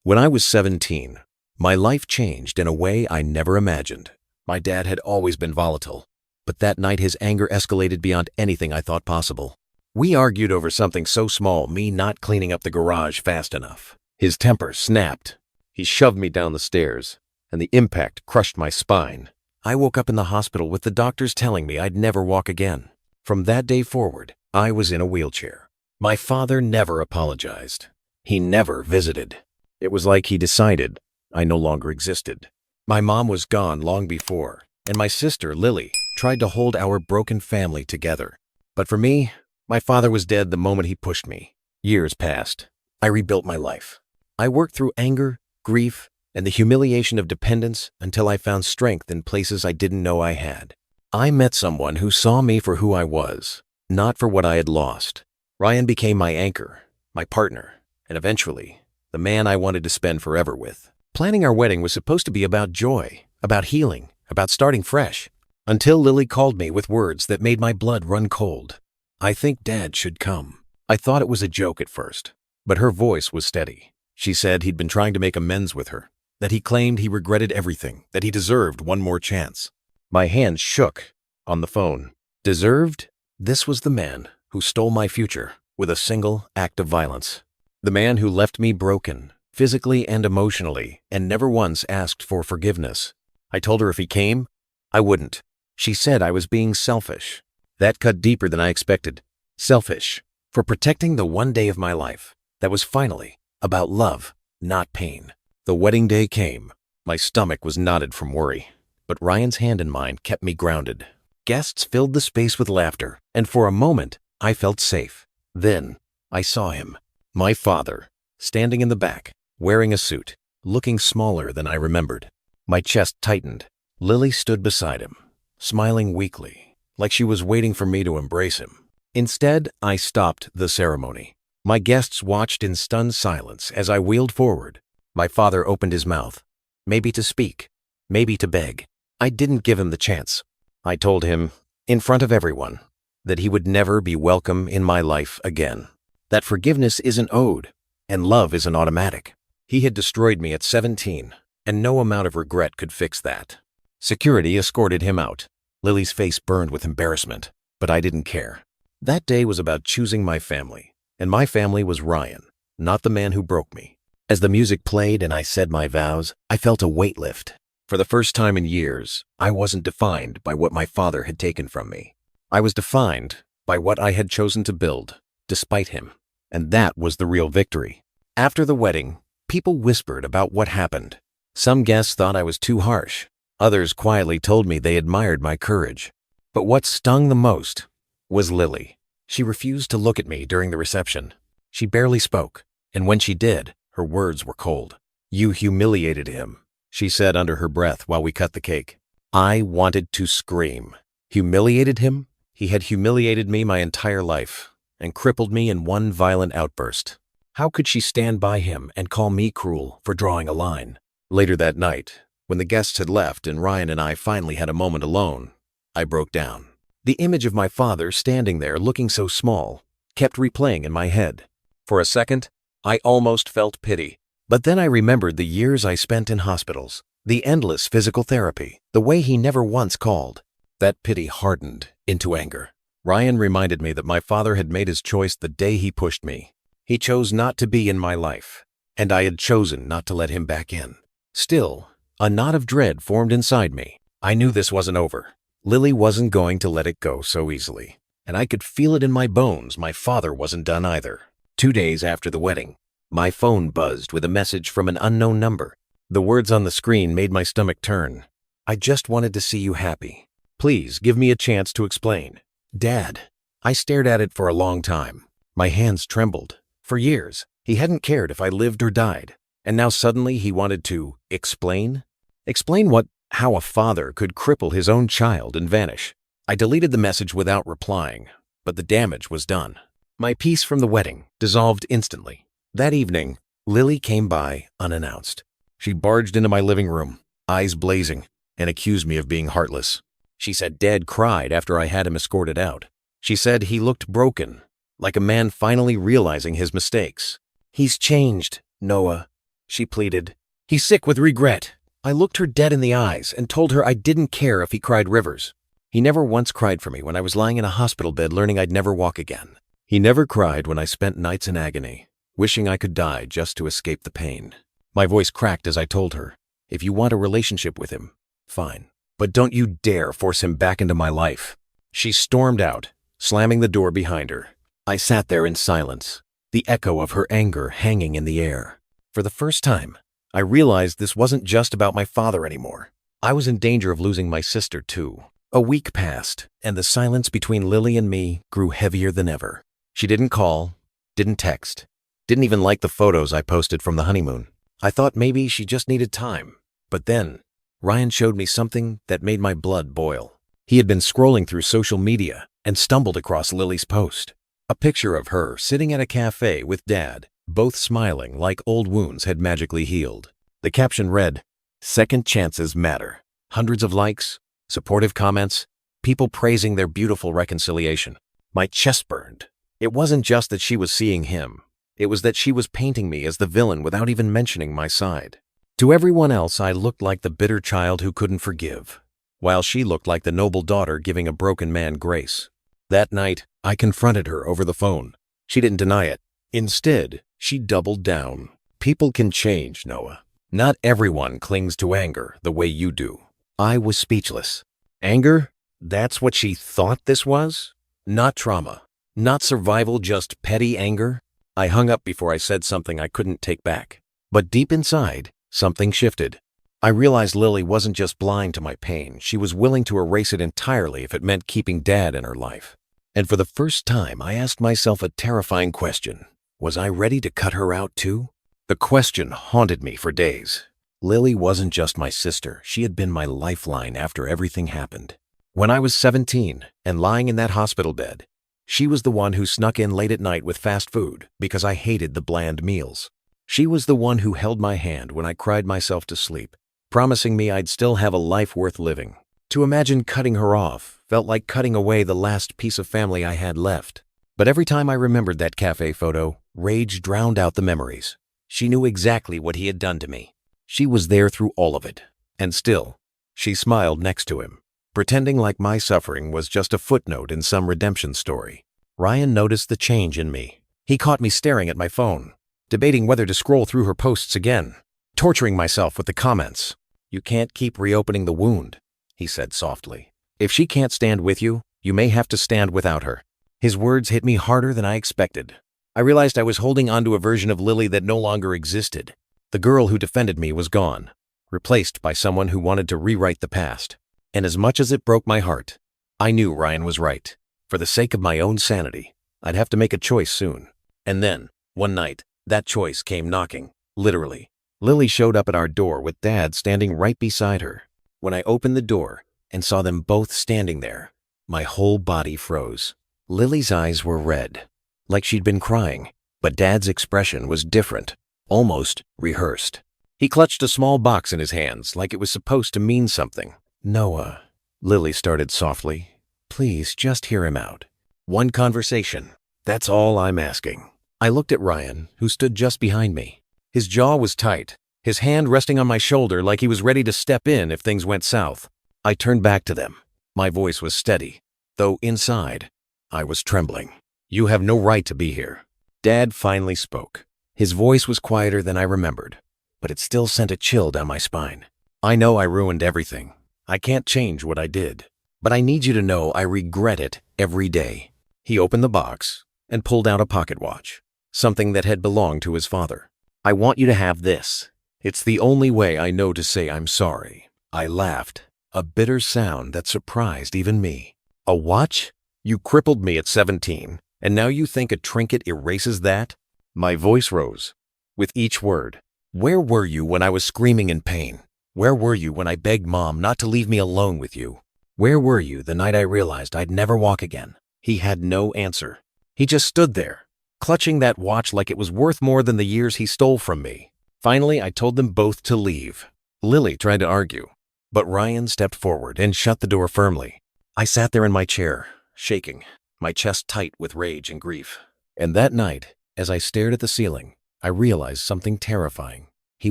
When I was 17, my life changed in a way I never imagined. My dad had always been volatile, but that night his anger escalated beyond anything I thought possible. We argued over something so small, me not cleaning up the garage fast enough. His temper snapped. He shoved me down the stairs, and the impact crushed my spine. I woke up in the hospital with the doctors telling me I'd never walk again. From that day forward, I was in a wheelchair. My father never apologized. He never visited. It was like he decided I no longer existed. My mom was gone long before, and my sister, Lily, tried to hold our broken family together. But for me, my father was dead the moment he pushed me. Years passed. I rebuilt my life. I worked through anger, grief, and the humiliation of dependence until I found strength in places I didn't know I had. I met someone who saw me for who I was, not for what I had lost. Ryan became my anchor, my partner, and eventually, the man I wanted to spend forever with. Planning our wedding was supposed to be about joy, about healing, about starting fresh, until Lily called me with words that made my blood run cold. "I think Dad should come." I thought it was a joke at first, but her voice was steady. She said he'd been trying to make amends with her, that he claimed he regretted everything, that he deserved one more chance. My hands shook on the phone. Deserved? This was the man who stole my future with a single act of violence. The man who left me broken, physically and emotionally, and never once asked for forgiveness. I told her if he came, I wouldn't. She said I was being selfish. That cut deeper than I expected. Selfish for protecting the one day of my life that was finally about love, not pain. The wedding day came. My stomach was knotted from worry, but Ryan's hand in mine kept me grounded. Guests filled the space with laughter, and for a moment, I felt safe. Then, I saw him, my father, standing in the back, wearing a suit, looking smaller than I remembered. My chest tightened. Lily stood beside him, smiling weakly, like she was waiting for me to embrace him. Instead, I stopped the ceremony. My guests watched in stunned silence as I wheeled forward. My father opened his mouth, maybe to speak, maybe to beg. I didn't give him the chance. I told him, in front of everyone, that he would never be welcome in my life again. That forgiveness isn't owed, and love isn't automatic. He had destroyed me at 17, and no amount of regret could fix that. Security escorted him out. Lily's face burned with embarrassment, but I didn't care. That day was about choosing my family, and my family was Ryan, not the man who broke me. As the music played and I said my vows, I felt a weight lift. For the first time in years, I wasn't defined by what my father had taken from me. I was defined by what I had chosen to build, despite him. And that was the real victory. After the wedding, people whispered about what happened. Some guests thought I was too harsh. Others quietly told me they admired my courage. But what stung the most was Lily. She refused to look at me during the reception. She barely spoke, and when she did, her words were cold. "You humiliated him," she said under her breath while we cut the cake. I wanted to scream. Humiliated him? He had humiliated me my entire life and crippled me in one violent outburst. How could she stand by him and call me cruel for drawing a line? Later that night, when the guests had left and Ryan and I finally had a moment alone, I broke down. The image of my father standing there looking so small kept replaying in my head. For a second, I almost felt pity. But then I remembered the years I spent in hospitals, the endless physical therapy, the way he never once called. That pity hardened into anger. Ryan reminded me that my father had made his choice the day he pushed me. He chose not to be in my life, and I had chosen not to let him back in. Still, a knot of dread formed inside me. I knew this wasn't over. Lily wasn't going to let it go so easily, and I could feel it in my bones my father wasn't done either. 2 days after the wedding, my phone buzzed with a message from an unknown number. The words on the screen made my stomach turn. "I just wanted to see you happy. Please give me a chance to explain." Dad. I stared at it for a long time. My hands trembled. For years, he hadn't cared if I lived or died. And now suddenly he wanted to explain? Explain what? How a father could cripple his own child and vanish. I deleted the message without replying, but the damage was done. My peace from the wedding dissolved instantly. That evening, Lily came by unannounced. She barged into my living room, eyes blazing, and accused me of being heartless. She said Dad cried after I had him escorted out. She said he looked broken, like a man finally realizing his mistakes. "He's changed, Noah," she pleaded. "He's sick with regret." I looked her dead in the eyes and told her I didn't care if he cried rivers. He never once cried for me when I was lying in a hospital bed learning I'd never walk again. He never cried when I spent nights in agony, wishing I could die just to escape the pain. My voice cracked as I told her, "If you want a relationship with him, fine. But don't you dare force him back into my life." She stormed out, slamming the door behind her. I sat there in silence, the echo of her anger hanging in the air. For the first time, I realized this wasn't just about my father anymore. I was in danger of losing my sister, too. A week passed, and the silence between Lily and me grew heavier than ever. She didn't call, didn't text, didn't even like the photos I posted from the honeymoon. I thought maybe she just needed time. But then, Ryan showed me something that made my blood boil. He had been scrolling through social media and stumbled across Lily's post. A picture of her sitting at a cafe with Dad, both smiling like old wounds had magically healed. The caption read, "Second chances matter." Hundreds of likes, supportive comments, people praising their beautiful reconciliation. My chest burned. It wasn't just that she was seeing him. It was that she was painting me as the villain without even mentioning my side. To everyone else, I looked like the bitter child who couldn't forgive, while she looked like the noble daughter giving a broken man grace. That night, I confronted her over the phone. She didn't deny it. Instead, she doubled down. People can change, Noah. Not everyone clings to anger the way you do. I was speechless. Anger? That's what she thought this was? Not trauma. Not survival, just petty anger? I hung up before I said something I couldn't take back. But deep inside, something shifted. I realized Lily wasn't just blind to my pain. She was willing to erase it entirely if it meant keeping Dad in her life. And for the first time, I asked myself a terrifying question. Was I ready to cut her out too? The question haunted me for days. Lily wasn't just my sister. She had been my lifeline after everything happened. When I was 17 and lying in that hospital bed, she was the one who snuck in late at night with fast food because I hated the bland meals. She was the one who held my hand when I cried myself to sleep, promising me I'd still have a life worth living. To imagine cutting her off felt like cutting away the last piece of family I had left. But every time I remembered that cafe photo, rage drowned out the memories. She knew exactly what he had done to me. She was there through all of it. And still, she smiled next to him, pretending like my suffering was just a footnote in some redemption story. Ryan noticed the change in me. He caught me staring at my phone, debating whether to scroll through her posts again, torturing myself with the comments. "You can't keep reopening the wound," he said softly. "If she can't stand with you, you may have to stand without her." His words hit me harder than I expected. I realized I was holding onto a version of Lily that no longer existed. The girl who defended me was gone, replaced by someone who wanted to rewrite the past. And as much as it broke my heart, I knew Ryan was right. For the sake of my own sanity, I'd have to make a choice soon. And then, one night, that choice came knocking, literally. Lily showed up at our door with Dad standing right beside her. When I opened the door and saw them both standing there, my whole body froze. Lily's eyes were red, like she'd been crying, but Dad's expression was different, almost rehearsed. He clutched a small box in his hands like it was supposed to mean something. "Noah," Lily started softly, "please just hear him out. One conversation. That's all I'm asking." I looked at Ryan, who stood just behind me. His jaw was tight, his hand resting on my shoulder like he was ready to step in if things went south. I turned back to them. My voice was steady, though inside, I was trembling. "You have no right to be here." Dad finally spoke. His voice was quieter than I remembered, but it still sent a chill down my spine. "I know I ruined everything. I can't change what I did, but I need you to know I regret it every day." He opened the box and pulled out a pocket watch, something that had belonged to his father. "I want you to have this. It's the only way I know to say I'm sorry." I laughed, a bitter sound that surprised even me. "A watch? You crippled me at 17, and now you think a trinket erases that?" My voice rose with each word. "Where were you when I was screaming in pain? Where were you when I begged Mom not to leave me alone with you? Where were you the night I realized I'd never walk again?" He had no answer. He just stood there, clutching that watch like it was worth more than the years he stole from me. Finally, I told them both to leave. Lily tried to argue, but Ryan stepped forward and shut the door firmly. I sat there in my chair, shaking, my chest tight with rage and grief. And that night, as I stared at the ceiling, I realized something terrifying. he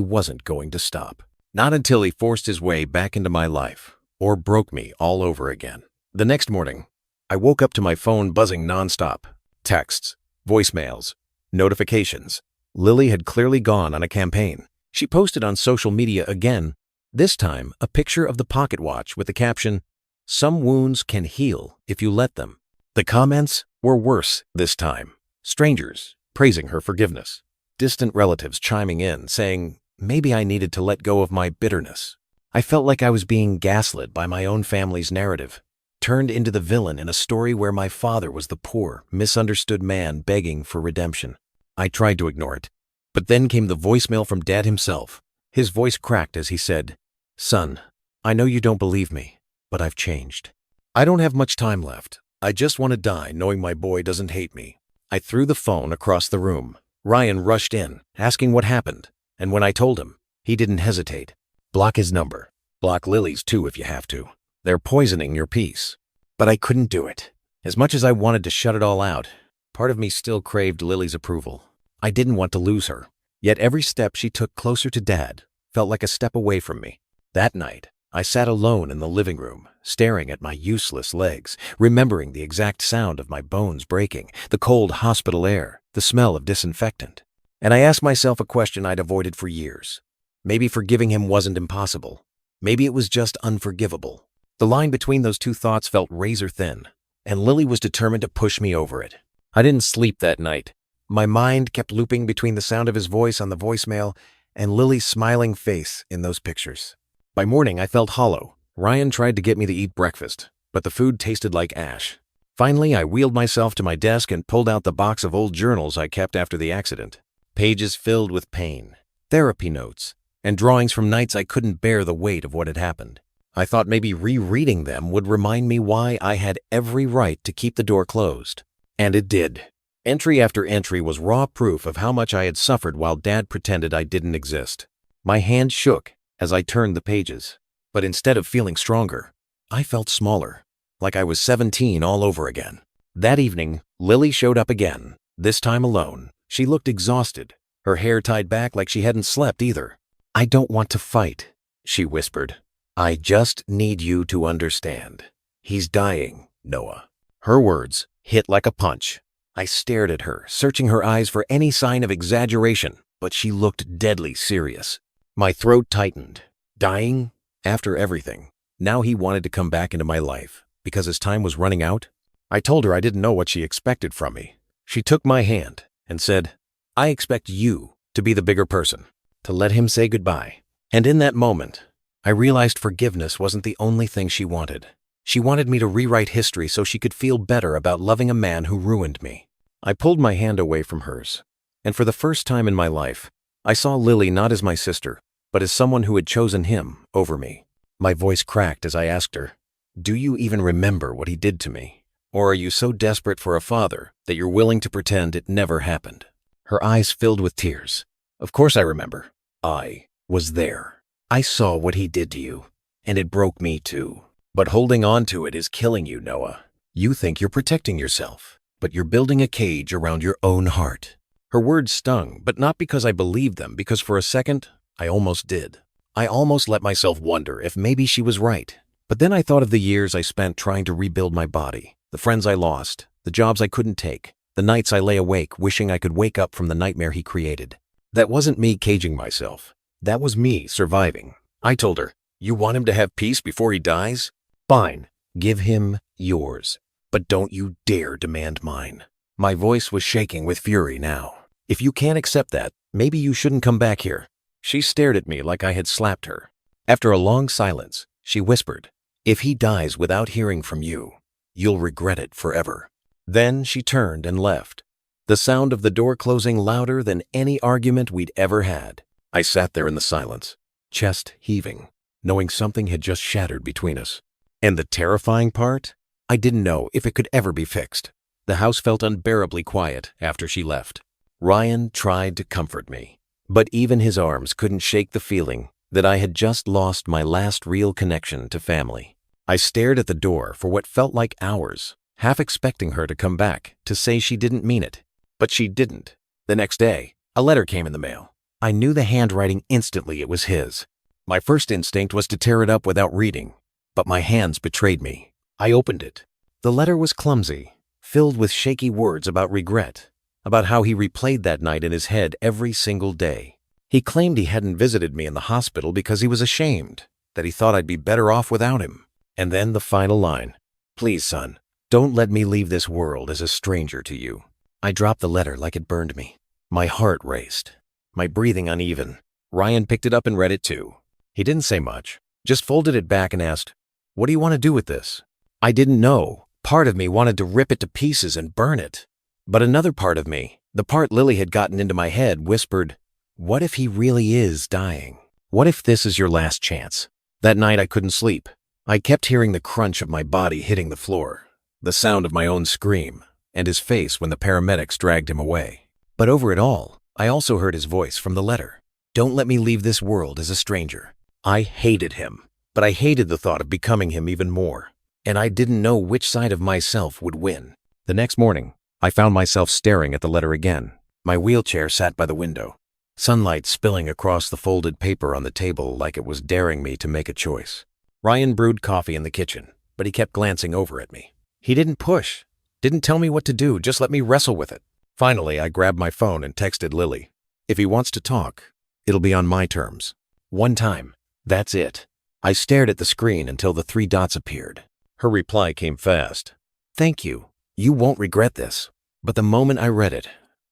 wasn't going to stop. Not until he forced his way back into my life, or broke me all over again. The next morning, I woke up to my phone buzzing nonstop. Texts, voicemails, notifications. Lily had clearly gone on a campaign. She posted on social media again, this time a picture of the pocket watch with the caption, "Some wounds can heal if you let them." The comments were worse this time. Strangers praising her forgiveness. Distant relatives chiming in, saying, maybe I needed to let go of my bitterness. I felt like I was being gaslit by my own family's narrative, turned into the villain in a story where my father was the poor, misunderstood man begging for redemption. I tried to ignore it, but then came the voicemail from Dad himself. His voice cracked as he said, "Son, I know you don't believe me, but I've changed. I don't have much time left. I just want to die knowing my boy doesn't hate me." I threw the phone across the room. Ryan rushed in, asking what happened, and when I told him, he didn't hesitate. "Block his number. Block Lily's too if you have to. They're poisoning your peace." But I couldn't do it. As much as I wanted to shut it all out, part of me still craved Lily's approval. I didn't want to lose her. Yet every step she took closer to Dad felt like a step away from me. That night, I sat alone in the living room, staring at my useless legs, remembering the exact sound of my bones breaking, the cold hospital air, the smell of disinfectant. And I asked myself a question I'd avoided for years. Maybe forgiving him wasn't impossible. Maybe it was just unforgivable. The line between those two thoughts felt razor thin, and Lily was determined to push me over it. I didn't sleep that night. My mind kept looping between the sound of his voice on the voicemail and Lily's smiling face in those pictures. By morning, I felt hollow. Ryan tried to get me to eat breakfast, but the food tasted like ash. Finally, I wheeled myself to my desk and pulled out the box of old journals I kept after the accident. Pages filled with pain, therapy notes, and drawings from nights I couldn't bear the weight of what had happened. I thought maybe rereading them would remind me why I had every right to keep the door closed. And it did. Entry after entry was raw proof of how much I had suffered while Dad pretended I didn't exist. My hand shook as I turned the pages, but instead of feeling stronger, I felt smaller, like I was 17 all over again. That evening, Lily showed up again, this time alone. She looked exhausted, her hair tied back like she hadn't slept either. "I don't want to fight," she whispered. "I just need you to understand. He's dying, Noah." Her words hit like a punch. I stared at her, searching her eyes for any sign of exaggeration, but she looked deadly serious. My throat tightened. Dying? After everything. Now he wanted to come back into my life, because his time was running out? I told her I didn't know what she expected from me. She took my hand and said, "I expect you to be the bigger person, to let him say goodbye." And in that moment, I realized forgiveness wasn't the only thing she wanted. She wanted me to rewrite history so she could feel better about loving a man who ruined me. I pulled my hand away from hers, and for the first time in my life, I saw Lily not as my sister, but as someone who had chosen him over me. My voice cracked as I asked her, "Do you even remember what he did to me? Or are you so desperate for a father that you're willing to pretend it never happened?" Her eyes filled with tears. "Of course I remember. I was there. I saw what he did to you, and it broke me too. But holding on to it is killing you, Noah. You think you're protecting yourself, but you're building a cage around your own heart." Her words stung, but not because I believed them, because for a second, I almost did. I almost let myself wonder if maybe she was right. But then I thought of the years I spent trying to rebuild my body, the friends I lost, the jobs I couldn't take, the nights I lay awake wishing I could wake up from the nightmare he created. That wasn't me caging myself. That was me surviving. I told her, "You want him to have peace before he dies? Fine, give him yours. But don't you dare demand mine." My voice was shaking with fury now. "If you can't accept that, maybe you shouldn't come back here." She stared at me like I had slapped her. After a long silence, she whispered, "If he dies without hearing from you, you'll regret it forever." Then she turned and left, the sound of the door closing louder than any argument we'd ever had. I sat there in the silence, chest heaving, knowing something had just shattered between us. And the terrifying part? I didn't know if it could ever be fixed. The house felt unbearably quiet after she left. Ryan tried to comfort me, but even his arms couldn't shake the feeling that I had just lost my last real connection to family. I stared at the door for what felt like hours, half expecting her to come back to say she didn't mean it. But she didn't. The next day, a letter came in the mail. I knew the handwriting instantly it was his. My first instinct was to tear it up without reading, but my hands betrayed me. I opened it. The letter was clumsy, filled with shaky words about regret, about how he replayed that night in his head every single day. He claimed he hadn't visited me in the hospital because he was ashamed, that he thought I'd be better off without him. And then the final line. Please, son, don't let me leave this world as a stranger to you. I dropped the letter like it burned me. My heart raced, my breathing uneven. Ryan picked it up and read it too. He didn't say much, just folded it back and asked, "What do you want to do with this?" I didn't know. Part of me wanted to rip it to pieces and burn it. But another part of me, the part Lily had gotten into my head, whispered, what if he really is dying? What if this is your last chance? That night I couldn't sleep. I kept hearing the crunch of my body hitting the floor, the sound of my own scream, and his face when the paramedics dragged him away. But over it all, I also heard his voice from the letter. Don't let me leave this world as a stranger. I hated him, but I hated the thought of becoming him even more. And I didn't know which side of myself would win. The next morning, I found myself staring at the letter again. My wheelchair sat by the window, sunlight spilling across the folded paper on the table like it was daring me to make a choice. Ryan brewed coffee in the kitchen, but he kept glancing over at me. He didn't push, didn't tell me what to do, just let me wrestle with it. Finally, I grabbed my phone and texted Lily. If he wants to talk, it'll be on my terms. One time, that's it. I stared at the screen until the 3 dots appeared. Her reply came fast. Thank you. You won't regret this. But the moment I read it,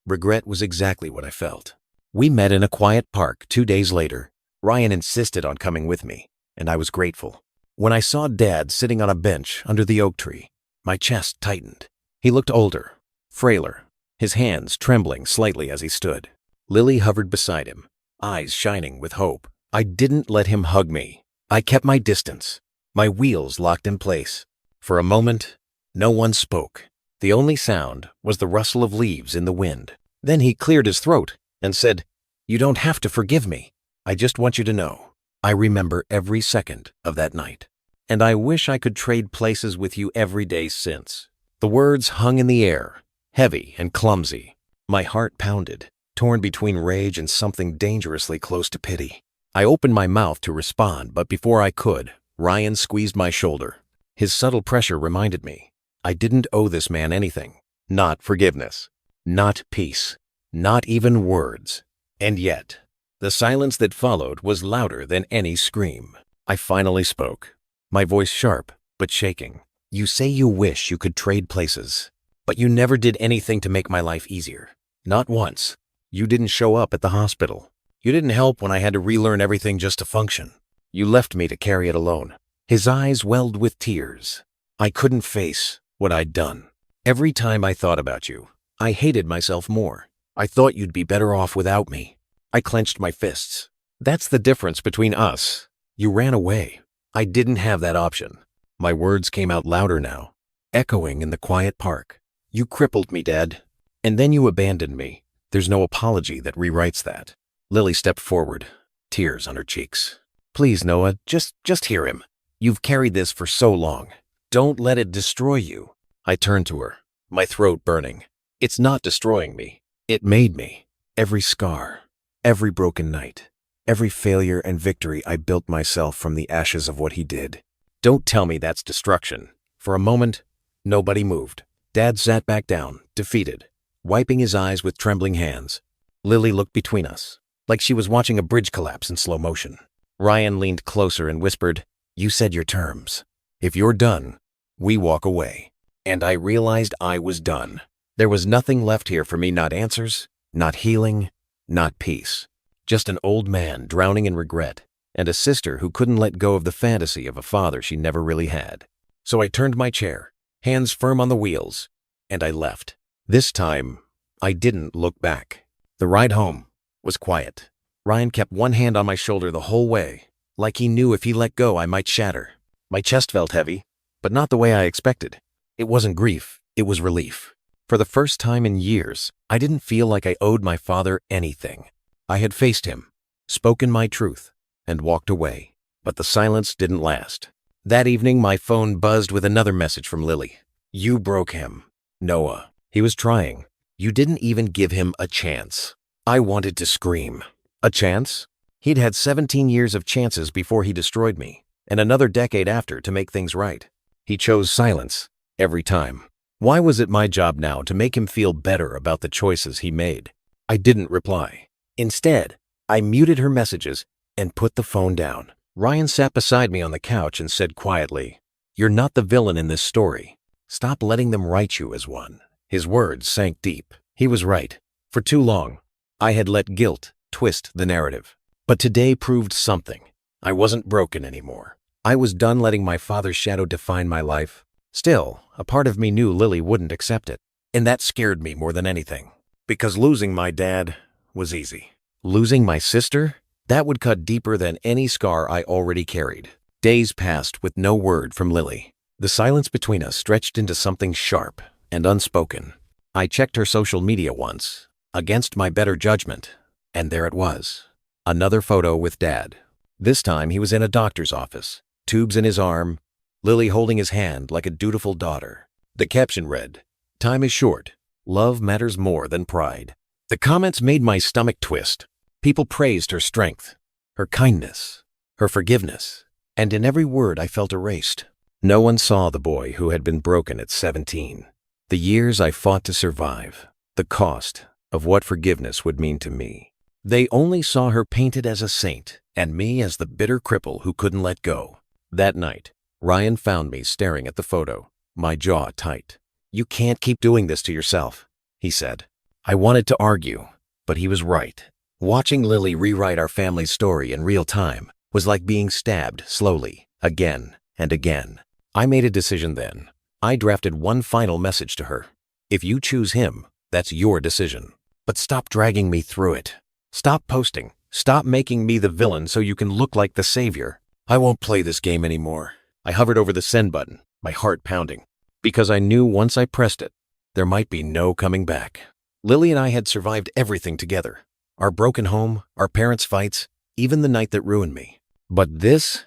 regret was exactly what I felt. We met in a quiet park 2 days later. Ryan insisted on coming with me, and I was grateful. When I saw Dad sitting on a bench under the oak tree, my chest tightened. He looked older, frailer, his hands trembling slightly as he stood. Lily hovered beside him, eyes shining with hope. I didn't let him hug me. I kept my distance, my wheels locked in place. For a moment, no one spoke. The only sound was the rustle of leaves in the wind. Then he cleared his throat and said, "You don't have to forgive me. I just want you to know, I remember every second of that night. And I wish I could trade places with you every day since." The words hung in the air, heavy and clumsy. My heart pounded, torn between rage and something dangerously close to pity. I opened my mouth to respond, but before I could, Ryan squeezed my shoulder. His subtle pressure reminded me, I didn't owe this man anything. Not forgiveness, not peace, not even words. And yet, the silence that followed was louder than any scream. I finally spoke, my voice sharp but shaking. You say you wish you could trade places, but you never did anything to make my life easier. Not once. You didn't show up at the hospital. You didn't help when I had to relearn everything just to function. You left me to carry it alone. His eyes welled with tears. I couldn't face what I'd done. Every time I thought about you, I hated myself more. I thought you'd be better off without me. I clenched my fists. That's the difference between us. You ran away. I didn't have that option. My words came out louder now, echoing in the quiet park. You crippled me, Dad. And then you abandoned me. There's no apology that rewrites that. Lily stepped forward, tears on her cheeks. Please, Noah, just hear him. You've carried this for so long. Don't let it destroy you. I turned to her, my throat burning. It's not destroying me. It made me. Every scar, every broken night, every failure and victory I built myself from the ashes of what he did. Don't tell me that's destruction. For a moment, nobody moved. Dad sat back down, defeated, wiping his eyes with trembling hands. Lily looked between us, like she was watching a bridge collapse in slow motion. Ryan leaned closer and whispered, You said your terms. If you're done, we walk away. And I realized I was done. There was nothing left here for me, not answers, not healing, not peace. Just an old man drowning in regret, and a sister who couldn't let go of the fantasy of a father she never really had. So I turned my chair, hands firm on the wheels, and I left. This time, I didn't look back. The ride home was quiet. Ryan kept one hand on my shoulder the whole way, like he knew if he let go I might shatter. My chest felt heavy, but not the way I expected. It wasn't grief, it was relief. For the first time in years, I didn't feel like I owed my father anything. I had faced him, spoken my truth, and walked away. But the silence didn't last. That evening, my phone buzzed with another message from Lily. You broke him, Noah. He was trying. You didn't even give him a chance. I wanted to scream. A chance? He'd had 17 years of chances before he destroyed me, and another decade after to make things right. He chose silence every time. Why was it my job now to make him feel better about the choices he made? I didn't reply. Instead, I muted her messages and put the phone down. Ryan sat beside me on the couch and said quietly, "You're not the villain in this story. Stop letting them write you as one." His words sank deep. He was right. For too long, I had let guilt twist the narrative. But today proved something. I wasn't broken anymore. I was done letting my father's shadow define my life. Still, a part of me knew Lily wouldn't accept it. And that scared me more than anything. Because losing my dad was easy. Losing my sister? That would cut deeper than any scar I already carried. Days passed with no word from Lily. The silence between us stretched into something sharp and unspoken. I checked her social media once, against my better judgment, and there it was. Another photo with Dad. This time he was in a doctor's office, tubes in his arm, Lily holding his hand like a dutiful daughter. The caption read, "Time is short. Love matters more than pride." The comments made my stomach twist. People praised her strength, her kindness, her forgiveness, and in every word I felt erased. No one saw the boy who had been broken at 17. The years I fought to survive, the cost of what forgiveness would mean to me. They only saw her painted as a saint and me as the bitter cripple who couldn't let go. That night, Ryan found me staring at the photo, my jaw tight. "You can't keep doing this to yourself," he said. I wanted to argue, but he was right. Watching Lily rewrite our family's story in real time was like being stabbed slowly, again and again. I made a decision then. I drafted one final message to her. "If you choose him, that's your decision. But stop dragging me through it. Stop posting. Stop making me the villain so you can look like the savior. I won't play this game anymore." I hovered over the send button, my heart pounding, because I knew once I pressed it, there might be no coming back. Lily and I had survived everything together. Our broken home, our parents' fights, even the night that ruined me. But this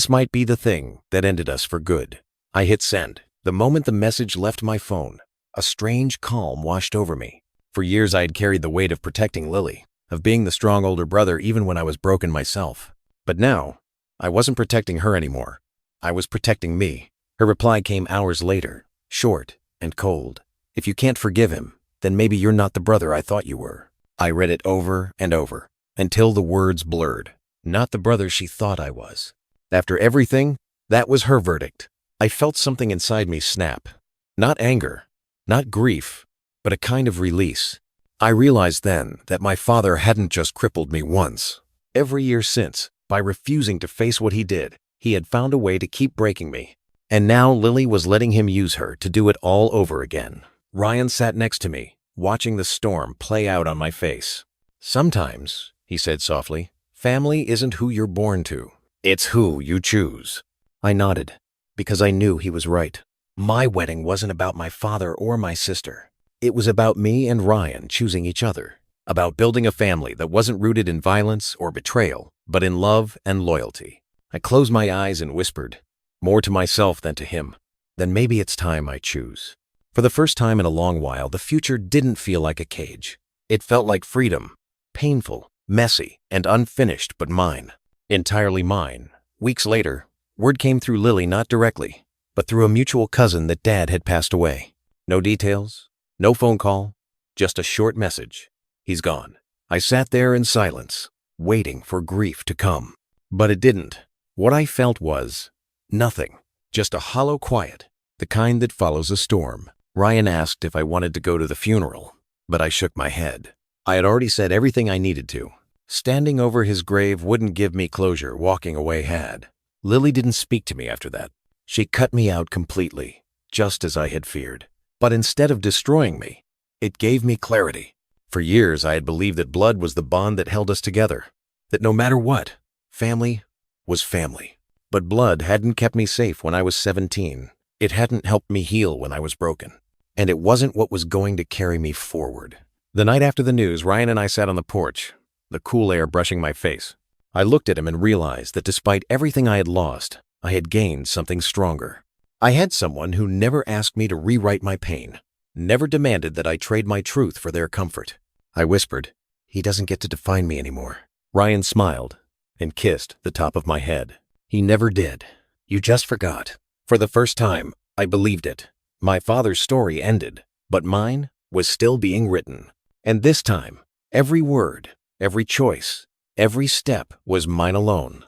might be the thing that ended us for good. I hit send. The moment the message left my phone, a strange calm washed over me. For years I had carried the weight of protecting Lily, of being the strong older brother even when I was broken myself. But now, I wasn't protecting her anymore. I was protecting me. Her reply came hours later, short and cold. "If you can't forgive him, then maybe you're not the brother I thought you were." I read it over and over, until the words blurred. Not the brother she thought I was. After everything, that was her verdict. I felt something inside me snap. Not anger, not grief, but a kind of release. I realized then that my father hadn't just crippled me once. Every year since, by refusing to face what he did, he had found a way to keep breaking me. And now Lily was letting him use her to do it all over again. Ryan sat next to me, watching the storm play out on my face. "Sometimes," he said softly, "family isn't who you're born to. It's who you choose." I nodded, because I knew he was right. My wedding wasn't about my father or my sister. It was about me and Ryan choosing each other. About building a family that wasn't rooted in violence or betrayal, but in love and loyalty. I closed my eyes and whispered, more to myself than to him, "Then maybe it's time I choose." For the first time in a long while, the future didn't feel like a cage. It felt like freedom, painful, messy, and unfinished, but mine. Entirely mine. Weeks later, word came through Lily not directly, but through a mutual cousin that Dad had passed away. No details, no phone call, just a short message. "He's gone." I sat there in silence, waiting for grief to come. But it didn't. What I felt was nothing, just a hollow quiet, the kind that follows a storm. Ryan asked if I wanted to go to the funeral, but I shook my head. I had already said everything I needed to. Standing over his grave wouldn't give me closure, walking away had. Lily didn't speak to me after that. She cut me out completely, just as I had feared. But instead of destroying me, it gave me clarity. For years I had believed that blood was the bond that held us together, that no matter what, family was family. But blood hadn't kept me safe when I was 17. It hadn't helped me heal when I was broken. And it wasn't what was going to carry me forward. The night after the news, Ryan and I sat on the porch, the cool air brushing my face. I looked at him and realized that despite everything I had lost, I had gained something stronger. I had someone who never asked me to rewrite my pain, never demanded that I trade my truth for their comfort. I whispered, "He doesn't get to define me anymore." Ryan smiled and kissed the top of my head. He never did. You just forgot. For the first time, I believed it. My father's story ended, but mine was still being written. And this time, every word, every choice, every step was mine alone.